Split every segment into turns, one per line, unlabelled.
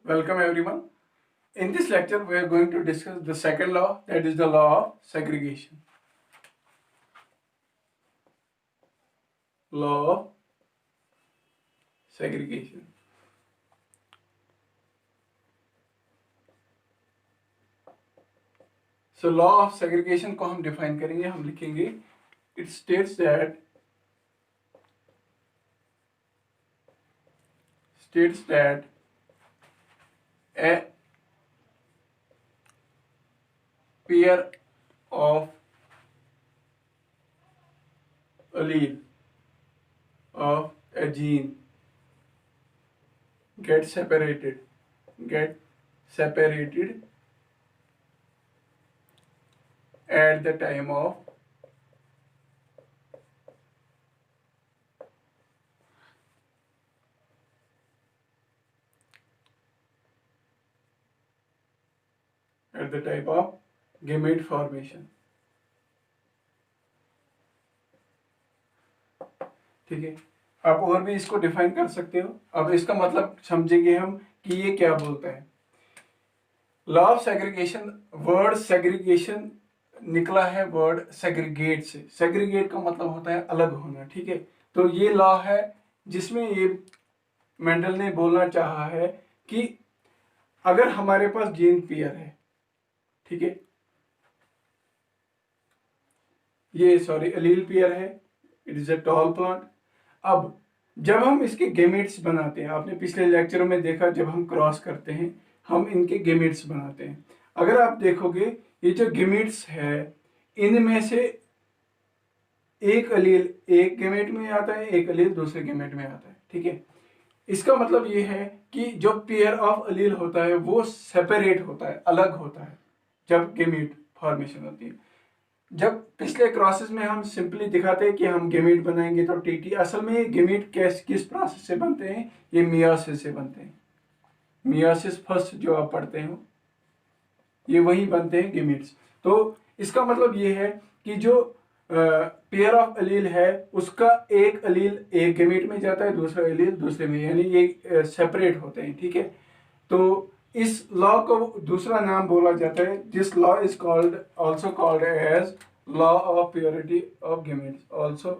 welcome everyone. In this lecture, we are going to discuss the second law, that is the law of segregation. Law of segregation. So law of segregation को हम define करेंगे, हम लिखेंगे it states that a pair of allele of a gene get separated at the time of gamete formation. ठीक है, आप और भी इसको डिफाइन कर सकते हो. अब इसका मतलब समझेंगे हम कि ये क्या बोलता है. Law of segregation, word segregation निकला है वर्ड सेग्रीगेट से. सेग्रीगेट का मतलब होता है अलग होना. ठीक है, तो ये लॉ है जिसमें ये मेंडल ने बोलना चाहा है कि अगर हमारे पास जीन पेयर है, ठीक है, ये एलील पेयर है, it is a tall plant. अब जब हम इसके गेमेट्स बनाते हैं, आपने पिछले लेक्चर में देखा, जब हम क्रॉस करते हैं हम इनके गेमेट्स बनाते हैं. अगर आप देखोगे ये जो गेमेट्स है, इनमें से एक अलील एक गेमेट में आता है, एक अलील दूसरे गेमेट में आता है. ठीक है, इसका मतलब ये है कि जो पेयर ऑफ अलील होता है वो सेपरेट होता है, अलग होता है जब गेमेट फॉर्मेशन होती है. जब पिछले क्रॉसेस में हम सिंपली दिखाते हैं कि हम गेमेट बनाएंगे तो टीटी, असल में ये गेमेट किस प्रोसेस से बनते हैं, ये मियोसिस से बनते हैं. मियोसिस फर्स्ट जो आप पढ़ते हो, ये वही बनते हैं गेमेट्स. तो इसका मतलब ये है कि जो पेयर ऑफ अलील है उसका एक अलील एक गेमेट में जाता है, दूसरा अलील दूसरे में, यानी ये सेपरेट होते हैं. ठीक है, तो इस लॉ को दूसरा नाम बोला जाता है. This law is called also called as law of purity of gametes, also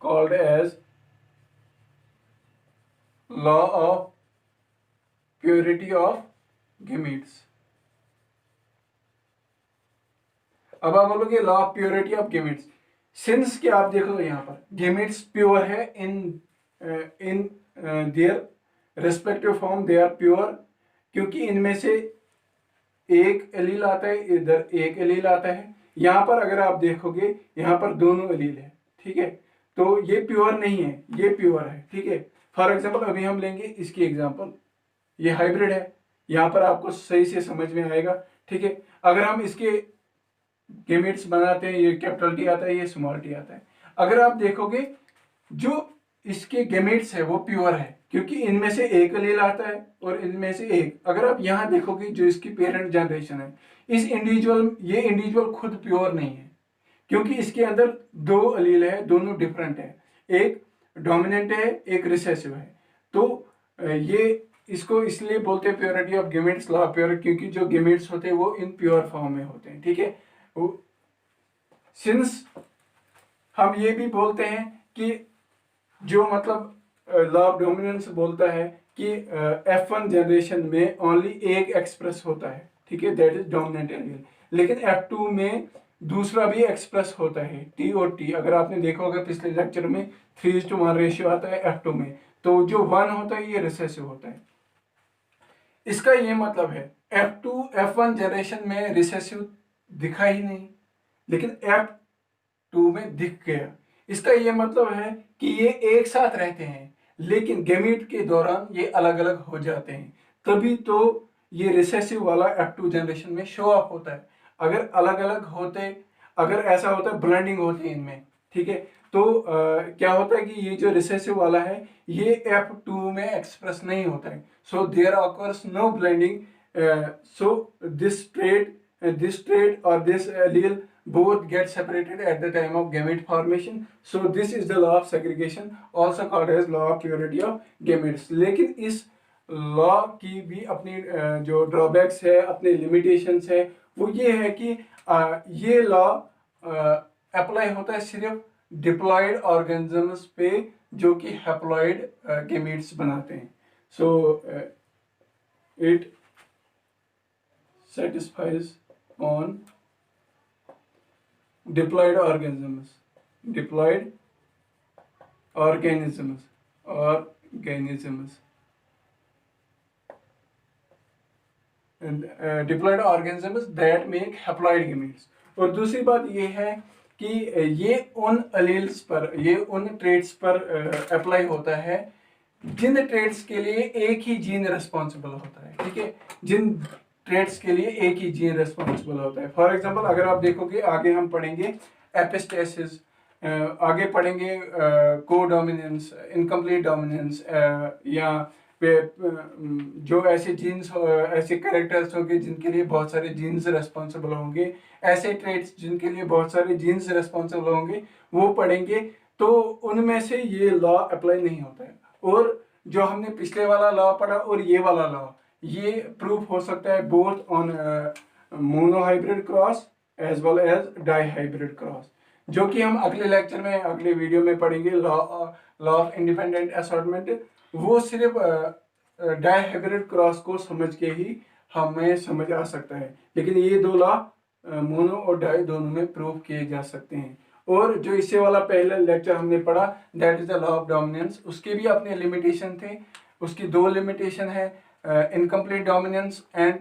called as law of purity of gametes. अब आप बोलोगे law of purity of gametes, since कि आप देखो यहाँ पर गेमेट्स प्योर है in their respective form, they are pure, क्योंकि इनमें से एक एलील आता है, इधर एक एलील आता है. यहाँ पर अगर आप देखोगे यहाँ पर दोनों एलील है. ठीक है, तो ये प्योर नहीं है, ये प्योर है. ठीक है, फॉर एग्जांपल अभी हम लेंगे इसकी एग्जांपल, ये हाइब्रिड है, यहाँ पर आपको सही से समझ में आएगा. ठीक है, अगर हम इसके गेमेट्स बनाते हैं, ये कैपिटल टी आता है, ये स्मॉल टी आता है. अगर आप देखोगे जो इसके गेमेट्स है वो प्योर है, क्योंकि इनमें से एक अलील आता है और इनमें से एक. अगर आप यहाँ देखोगे जो इसकी पेरेंट जनरेशन है, ये इंडिविजुअल खुद प्योर नहीं है, क्योंकि इसके अंदर दो अलील है, दोनों डिफरेंट है, एक डोमिनेंट है एक रिसेसिव है. तो ये इसको इसलिए बोलते हैं purity of gametes, law of pure, क्योंकि जो गेमेट्स होते हैं वो इन प्योर फॉर्म में होते हैं. ठीक है, सिंस हम ये भी बोलते हैं कि जो मतलब लॉ ऑफ डोमिनेंस बोलता है कि F1 जनरेशन में ओनली एक एक्सप्रेस होता है. ठीक है, दैट इज डोमिनेंट एलील, लेकिन F2 में दूसरा भी एक्सप्रेस होता है, T और T. अगर आपने देखा होगा पिछले लेक्चर में 3:1 रेशियो आता है F2 में, तो जो 1 होता है ये रिसेसिव होता है. इसका ये मतलब है F1 जनरेशन में रिसेसिव दिखा ही नहीं, लेकिन F2 में दिख गया. इसका ये मतलब है कि ये एक साथ रहते हैं, लेकिन गेमीट के दौरान ये अलग अलग हो जाते हैं, तभी तो ये रिसेसिव वाला F2 जनरेशन में शो अप होता है. अगर अलग अलग होते, अगर ऐसा होता है ब्लेंडिंग होती है इनमें, ठीक है, तो क्या होता है कि ये जो रिसेसिव वाला है ये F2 में एक्सप्रेस नहीं होता है. So there occurs no blending. So this trait or this allele both get separated at the time of gamete formation. So this is the law of segregation, also called as law of purity of gametes. लेकिन इस law की भी अपनी जो drawbacks है, अपने limitations है, वो ये है कि ये लॉ अप्लाई होता है सिर्फ डिप्लॉयड ऑर्गेनिजम्स पे जो कि हैप्लॉयड गेमीट्स बनाते हैं. So it satisfies on diploid organisms and diploid organisms that make haploid gametes. और दूसरी बात ये है कि ये उन अलील्स पर, ये उन ट्रेट्स पर अप्लाई होता है जिन ट्रेट्स के लिए एक ही जीन रिस्पॉन्सिबल होता है. ठीक है, जिन ट्रेट्स के लिए एक ही जीन रिस्पॉन्सिबल होता है. फॉर एग्जांपल अगर आप देखोगे, आगे हम पढ़ेंगे एपिस्टेसिस, आगे पढ़ेंगे कोडोमिनेंस, इनकम्प्लीट डोमिनेंस, या जो ऐसे जीन्स, ऐसे कैरेक्टर्स होंगे जिनके लिए बहुत सारे जीन्स रिस्पॉन्सिबल होंगे, ऐसे ट्रेट्स जिनके लिए बहुत सारे जीन्स रिस्पॉन्सिबल होंगे, वो पढ़ेंगे. तो उनमें से ये लॉ अप्लाई नहीं होता है. और जो हमने पिछले वाला लॉ पढ़ा और ये वाला लॉ, ये प्रूफ हो सकता है both on monohybrid cross as well as dihybrid cross, जो कि हम अगले लेक्चर में, अगले वीडियो में पढ़ेंगे. लॉ ऑफ इंडिपेंडेंट असॉर्टमेंट, वो सिर्फ डाईहाइब्रिड क्रॉस को समझ के ही हमें समझ आ सकता है, लेकिन ये दो लॉ मोनो और डाई दोनों में प्रूव किए जा सकते हैं. और जो इससे वाला पहला लेक्चर हमने पढ़ा, that is the law of dominance, उसके भी अपने लिमिटेशन थे. उसकी दो लिमिटेशन है, इनकम्प्लीट डोमिनेंस एंड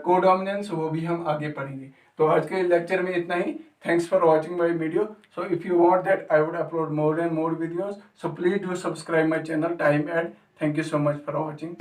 कोडोमिनेंस, वो भी हम आगे पढ़ेंगे. तो आज के लेक्चर में इतना ही. Thanks for watching my video. So if you want that I would upload more and more videos, so please do subscribe my channel time ad. Thank you so much for watching.